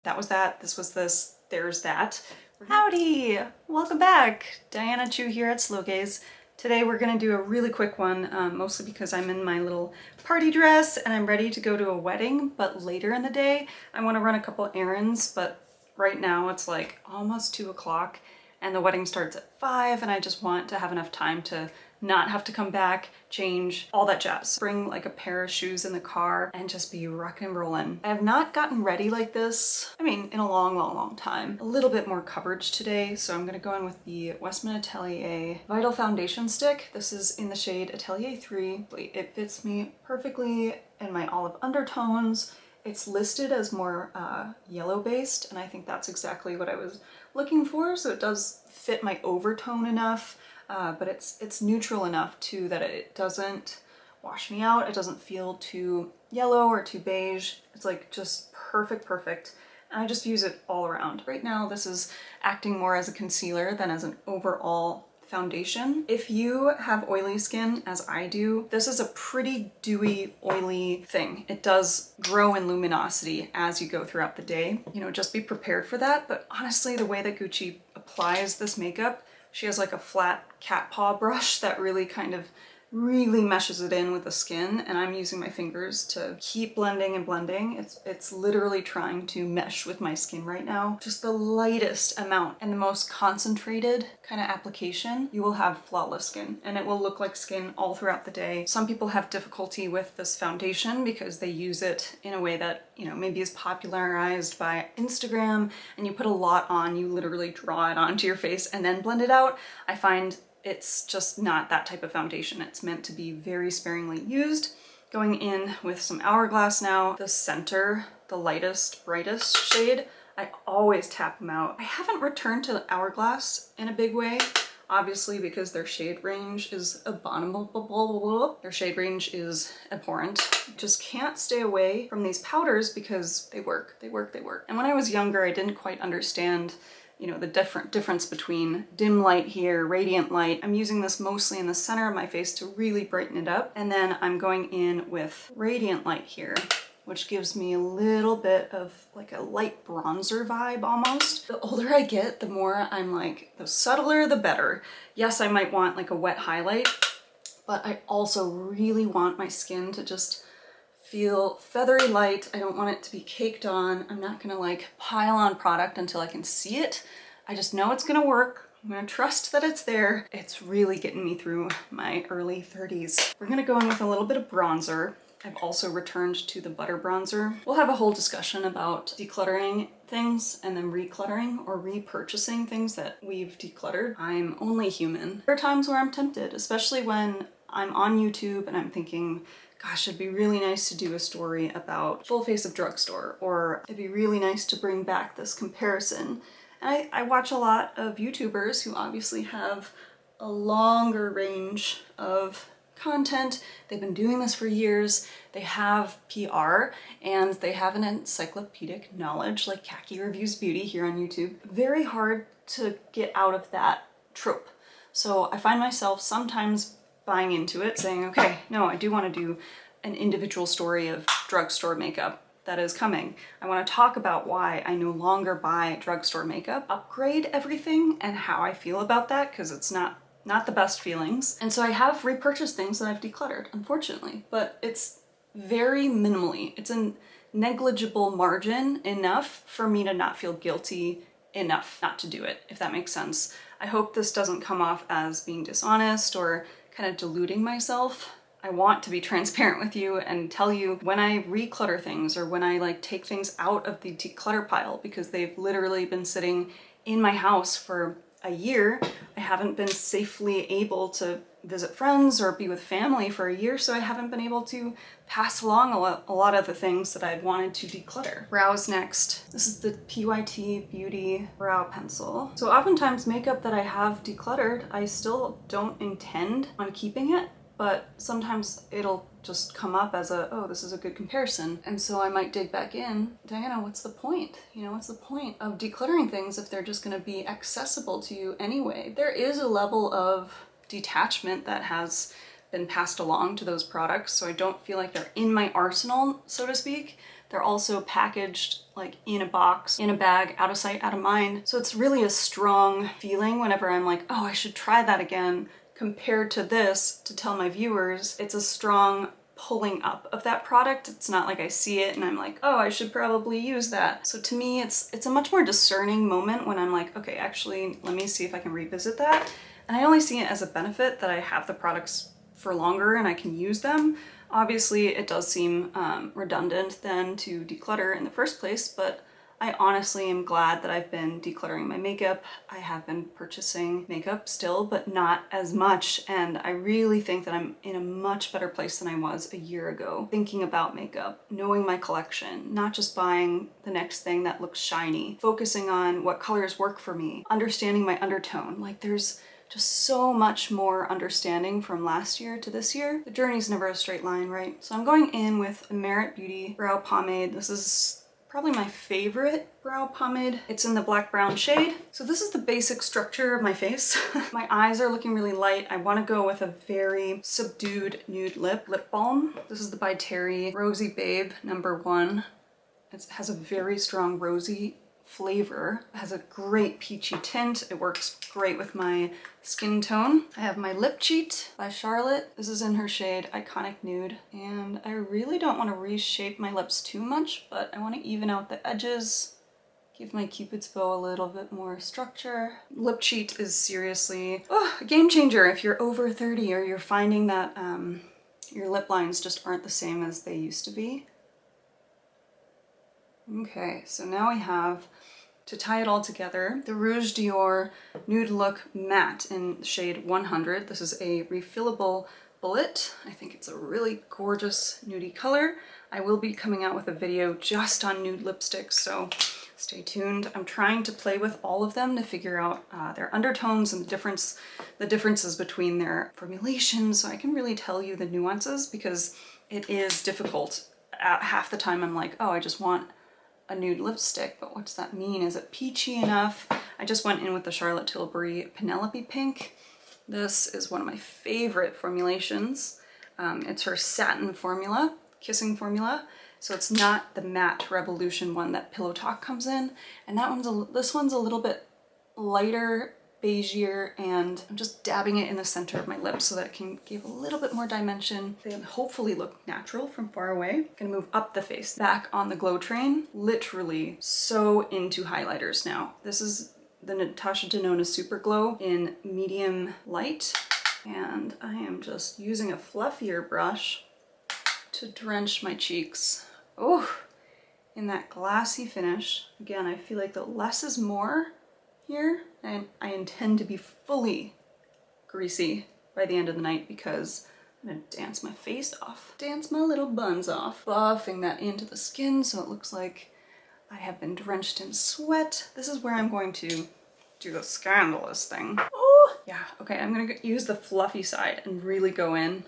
That was that, this was this, there's that. Howdy! Welcome back! Diana Chu here at SLOWGAZE. Today we're gonna do a really quick one, mostly because I'm in my little party dress and I'm ready to go to a wedding, but later in the day I want to run a couple errands, but right now it's like almost 2 o'clock and the wedding starts at 5 and I just want to have enough time to not have to come back, change, all that jazz. Bring like a pair of shoes in the car and just be rockin' and rollin'. I have not gotten ready like this, I mean, in a long time. A little bit more coverage today, so I'm gonna go in with the Westminster Atelier Vital Foundation Stick. This is in the shade Atelier 3. It fits me perfectly in my olive undertones. It's listed as more yellow based, and I think that's exactly what I was looking for, so it does fit my overtone enough. But it's neutral enough too that it doesn't wash me out. It doesn't feel too yellow or too beige. It's like just perfect. And I just use it all around. Right now this is acting more as a concealer than as an overall foundation. If you have oily skin, as I do, this is a pretty dewy, oily thing. It does grow in luminosity as you go throughout the day. You know, just be prepared for that. But honestly, the way that Gucci applies this makeup, she has like a flat cat paw brush that really kind of meshes it in with the skin, and I'm using my fingers to keep blending and blending. It's literally trying to mesh with my skin right now. Just the lightest amount and the most concentrated kind of application, you will have flawless skin and it will look like skin all throughout the day. Some people have difficulty with this foundation because they use it in a way that, you know, maybe is popularized by Instagram, and you put a lot on, you literally draw it onto your face and then blend it out. I find it's just not that type of foundation. It's meant to be very sparingly used. Going in with some Hourglass now. The center, the lightest, brightest shade, I always tap them out. I haven't returned to Hourglass in a big way, obviously because their shade range is abominable. Their shade range is abhorrent. Just can't stay away from these powders because they work. And when I was younger, I didn't quite understand, you know, the difference between dim light here, radiant light. I'm using this mostly in the center of my face to really brighten it up. And then I'm going in with radiant light here, which gives me a little bit of like a light bronzer vibe almost. The older I get, the more I'm like, the subtler, the better. Yes, I might want like a wet highlight, but I also really want my skin to just feel feathery light. I don't want it to be caked on. I'm not gonna like pile on product until I can see it. I just know it's gonna work. I'm gonna trust that it's there. It's really getting me through my early 30s. We're gonna go in with a little bit of bronzer. I've also returned to the butter bronzer. We'll have a whole discussion about decluttering things and then recluttering or repurchasing things that we've decluttered. I'm only human. There are times where I'm tempted, especially when I'm on YouTube and I'm thinking, gosh, it'd be really nice to do a story about full face of drugstore, or it'd be really nice to bring back this comparison. And I watch a lot of YouTubers who obviously have a longer range of content. They've been doing this for years. They have PR and they have an encyclopedic knowledge like Khaki Reviews Beauty here on YouTube. Very hard to get out of that trope. So I find myself sometimes buying into it, saying, okay, no, I do want to do an individual story of drugstore makeup that is coming. I want to talk about why I no longer buy drugstore makeup, upgrade everything, and how I feel about that, because it's not the best feelings. And so I have repurchased things that I've decluttered, unfortunately, but it's very minimally. It's a negligible margin enough for me to not feel guilty enough not to do it, if that makes sense. I hope this doesn't come off as being dishonest or kind of deluding myself. I want to be transparent with you and tell you when I reclutter things or when I like take things out of the declutter pile because they've literally been sitting in my house for a year. I haven't been safely able to visit friends or be with family for a year, so I haven't been able to pass along a lot of the things that I'd wanted to declutter. Brows next. This is the PYT Beauty Brow Pencil. So oftentimes makeup that I have decluttered, I still don't intend on keeping it, but sometimes it'll just come up as a, oh, this is a good comparison. And so I might dig back in. Diana, what's the point? You know, what's the point of decluttering things if they're just gonna be accessible to you anyway? There is a level of detachment that has been passed along to those products, so I don't feel like they're in my arsenal, so to speak, They're also packaged like in a box, in a bag, out of sight, out of mind. So it's really a strong feeling whenever I'm like, oh, I should try that again, compared to this, to tell my viewers. It's a strong pulling up of that product. It's not like I see it and I'm like, oh, I should probably use that. So to me, it's a much more discerning moment when I'm like, okay, actually, let me see if I can revisit that. And I only see it as a benefit that I have the products for longer and I can use them. Obviously, it does seem redundant then to declutter in the first place, but I honestly am glad that I've been decluttering my makeup. I have been purchasing makeup still, but not as much. And I really think that I'm in a much better place than I was a year ago, thinking about makeup, knowing my collection, not just buying the next thing that looks shiny, focusing on what colors work for me, understanding my undertone. Like there's just so much more understanding from last year to this year. The journey's never a straight line, right? So I'm going in with the Merit Beauty Brow Pomade. This is probably my favorite brow pomade. It's in the black brown shade. So this is the basic structure of my face. My eyes are looking really light. I want to go with a very subdued nude lip balm. This is the by Terry Rosy Babe #1. It has a very strong rosy flavor. It has a great peachy tint. It works great with my skin tone. I have my lip cheat by Charlotte. This is in her shade Iconic Nude. And I really don't want to reshape my lips too much, but I want to even out the edges, give my Cupid's bow a little bit more structure. Lip cheat is seriously a game changer if you're over 30 or you're finding that your lip lines just aren't the same as they used to be. Okay, so now we have, to tie it all together, the Rouge Dior Nude Look Matte in shade 100. This is a refillable bullet. I think it's a really gorgeous nudie color. I will be coming out with a video just on nude lipsticks, so stay tuned. I'm trying to play with all of them to figure out their undertones and the differences between their formulations, so I can really tell you the nuances, because it is difficult. Half the time I'm like, oh, I just want a nude lipstick, but what does that mean? Is it peachy enough? I just went in with the Charlotte Tilbury Penelope Pink. This is one of my favorite formulations. It's her satin formula, kissing formula. So it's not the matte Revolution one that Pillow Talk comes in. And this one's a little bit lighter, beigeier, and I'm just dabbing it in the center of my lips so that it can give a little bit more dimension. They hopefully look natural from far away. I'm gonna move up the face, back on the glow train. Literally so into highlighters now. This is the Natasha Denona Super Glow in medium light. And I am just using a fluffier brush to drench my cheeks. Oh, in that glassy finish. Again, I feel like the less is more here, and I intend to be fully greasy by the end of the night because I'm gonna dance my face off. Dance my little buns off. Buffing that into the skin so it looks like I have been drenched in sweat. This is where I'm going to do the scandalous thing. Oh, yeah, okay, I'm gonna use the fluffy side and really go in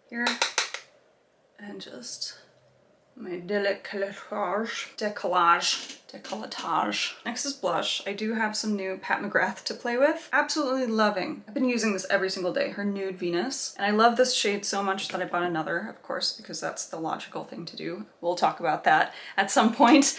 here and just my décolletage. Next is blush. I do have some new Pat McGrath to play with. Absolutely loving. I've been using this every single day, her Nude Venus. And I love this shade so much that I bought another, of course, because that's the logical thing to do. We'll talk about that at some point.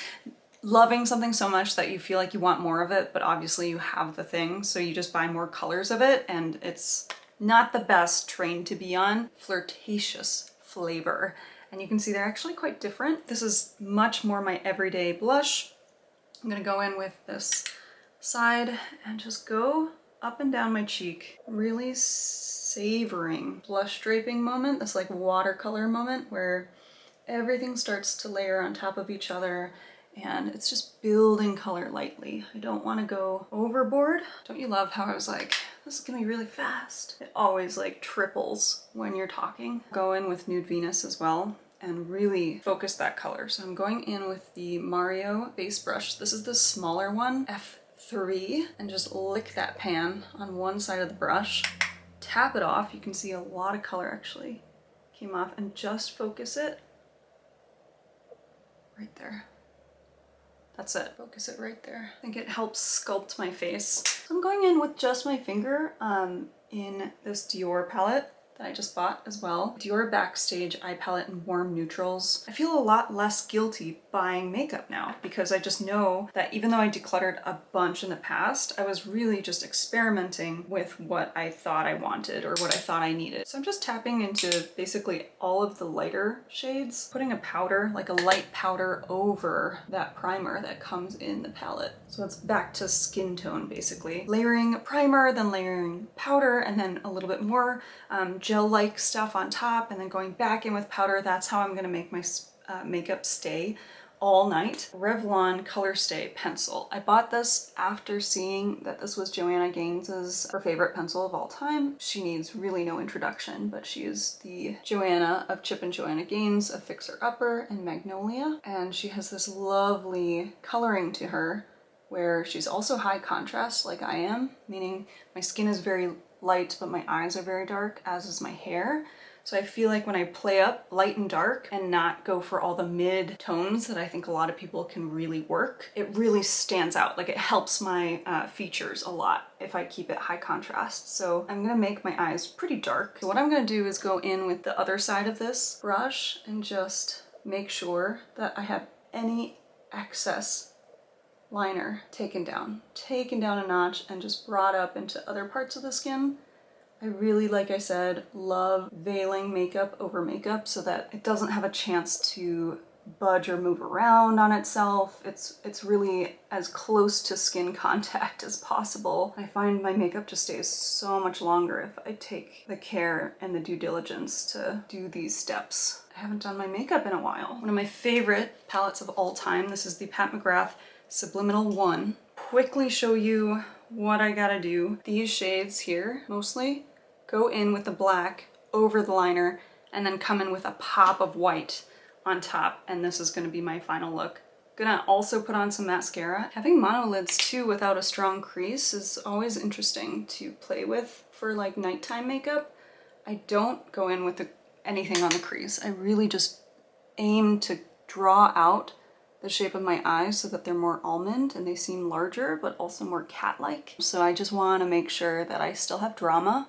Loving something so much that you feel like you want more of it, but obviously you have the thing, so you just buy more colors of it, and it's not the best train to be on. Flirtatious flavor. And you can see they're actually quite different. This is much more my everyday blush. I'm gonna go in with this side and just go up and down my cheek, really savoring blush draping moment, this like watercolor moment where everything starts to layer on top of each other and it's just building color lightly. I don't want to go overboard. Don't you love how I was like, this is gonna be really fast? It always like triples when you're talking. Go in with Nude Venus as well and really focus that color. So I'm going in with the Mario base brush. This is the smaller one, F3, and just lick that pan on one side of the brush. Tap it off. You can see a lot of color actually came off, and just focus it right there. That's it. Focus it right there. I think it helps sculpt my face. So I'm going in with just my finger in this Dior palette. that I just bought as well. Dior Backstage Eye Palette in Warm Neutrals. I feel a lot less guilty buying makeup now because I just know that even though I decluttered a bunch in the past, I was really just experimenting with what I thought I wanted or what I thought I needed. So I'm just tapping into basically all of the lighter shades, putting a powder, like a light powder over that primer that comes in the palette. So it's back to skin tone basically. Layering primer, then layering powder, and then a little bit more gel-like stuff on top, and then going back in with powder. That's how I'm gonna make my makeup stay all night. Revlon Colorstay pencil. I bought this after seeing that this was Joanna Gaines's her favorite pencil of all time. She needs really no introduction, but she is the Joanna of Chip and Joanna Gaines of Fixer Upper and Magnolia, and she has this lovely coloring to her where she's also high contrast like I am, meaning my skin is very light but my eyes are very dark, as is my hair. So I feel like when I play up light and dark and not go for all the mid tones that I think a lot of people can really work, it really stands out. Like it helps my features a lot if I keep it high contrast. So I'm gonna make my eyes pretty dark. So what I'm gonna do is go in with the other side of this brush and just make sure that I have any excess liner taken down a notch and just brought up into other parts of the skin. I really, like I said, love veiling makeup over makeup so that it doesn't have a chance to budge or move around on itself. It's really as close to skin contact as possible. I find my makeup just stays so much longer if I take the care and the due diligence to do these steps. I haven't done my makeup in a while. One of my favorite palettes of all time, this is the Pat McGrath Subliminal 1. Quickly show you what I gotta do. These shades here, mostly, go in with the black over the liner and then come in with a pop of white on top, and this is gonna be my final look. Gonna also put on some mascara. Having monolids too without a strong crease is always interesting to play with for like nighttime makeup. I don't go in with anything on the crease. I really just aim to draw out the shape of my eyes so that they're more almond and they seem larger but also more cat-like. So I just want to make sure that I still have drama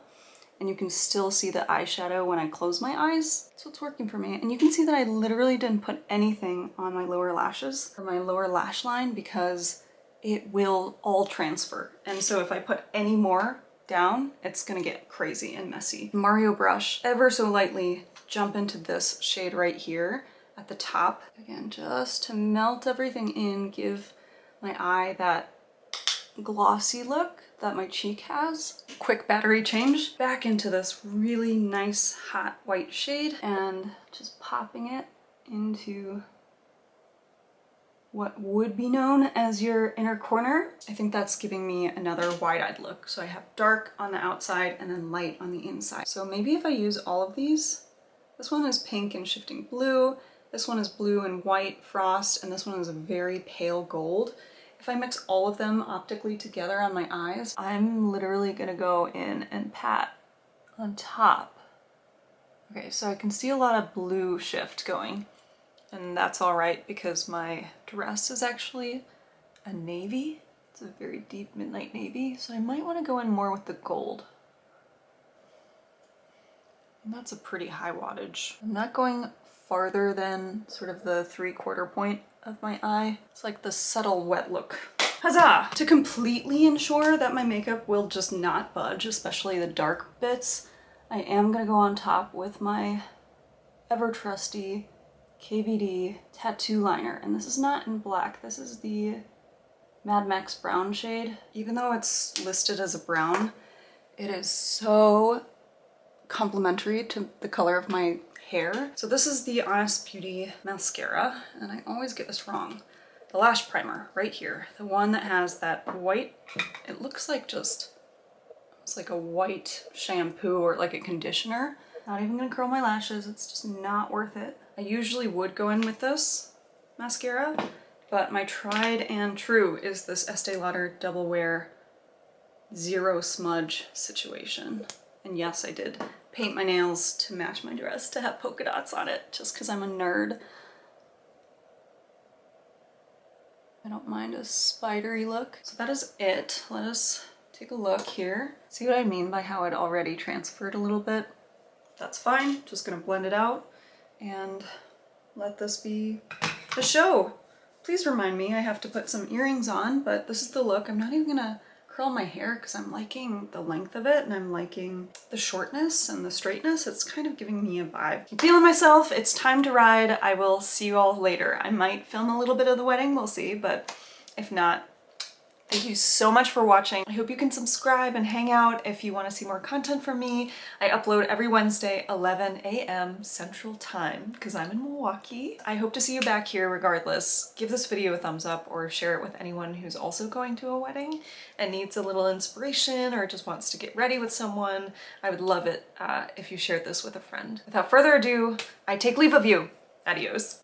and you can still see the eyeshadow when I close my eyes. That's what's working for me. And you can see that I literally didn't put anything on my lower lashes or my lower lash line because it will all transfer. And so if I put any more down, it's gonna get crazy and messy. Mario brush, ever so lightly jump into this shade right here at the top. Again, just to melt everything in, give my eye that glossy look that my cheek has. Quick battery change. Back into this really nice hot white shade and just popping it into what would be known as your inner corner. I think that's giving me another wide-eyed look. So I have dark on the outside and then light on the inside. So maybe if I use all of these, this one is pink and shifting blue, this one is blue and white frost, and this one is a very pale gold. If I mix all of them optically together on my eyes, I'm literally gonna go in and pat on top. Okay, so I can see a lot of blue shift going, and that's all right because my dress is actually a navy. It's a very deep midnight navy, so I might want to go in more with the gold. And that's a pretty high wattage. I'm not going farther than sort of the 3/4 point of my eye. It's like the subtle wet look. Huzzah! To completely ensure that my makeup will just not budge, especially the dark bits, I am gonna go on top with my ever trusty KVD tattoo liner. And this is not in black, this is the Mad Max brown shade. Even though it's listed as a brown, it is so complementary to the color of my hair. So this is the Honest Beauty mascara, and I always get this wrong. The lash primer right here, the one that has that white, it looks like just, it's like a white shampoo or like a conditioner. Not even gonna curl my lashes, it's just not worth it. I usually would go in with this mascara, but my tried and true is this Estee Lauder Double Wear Zero Smudge situation. And yes, I did paint my nails to match my dress to have polka dots on it, just because I'm a nerd. I don't mind a spidery look. So that is it. Let us take a look here. See what I mean by how it already transferred a little bit? that's fine. Just gonna blend it out and let this be the show. Please remind me I have to put some earrings on, but this is the look. I'm not even gonna curl my hair because I'm liking the length of it and I'm liking the shortness and the straightness. It's kind of giving me a vibe. I'm feeling myself. It's time to ride. I will see you all later. I might film a little bit of the wedding, we'll see, but if not, thank you so much for watching. I hope you can subscribe and hang out if you want to see more content from me. I upload every Wednesday, 11 a.m. Central Time, because I'm in Milwaukee. I hope to see you back here regardless. Give this video a thumbs up or share it with anyone who's also going to a wedding and needs a little inspiration or just wants to get ready with someone. I would love it if you shared this with a friend. Without further ado, I take leave of you. Adios.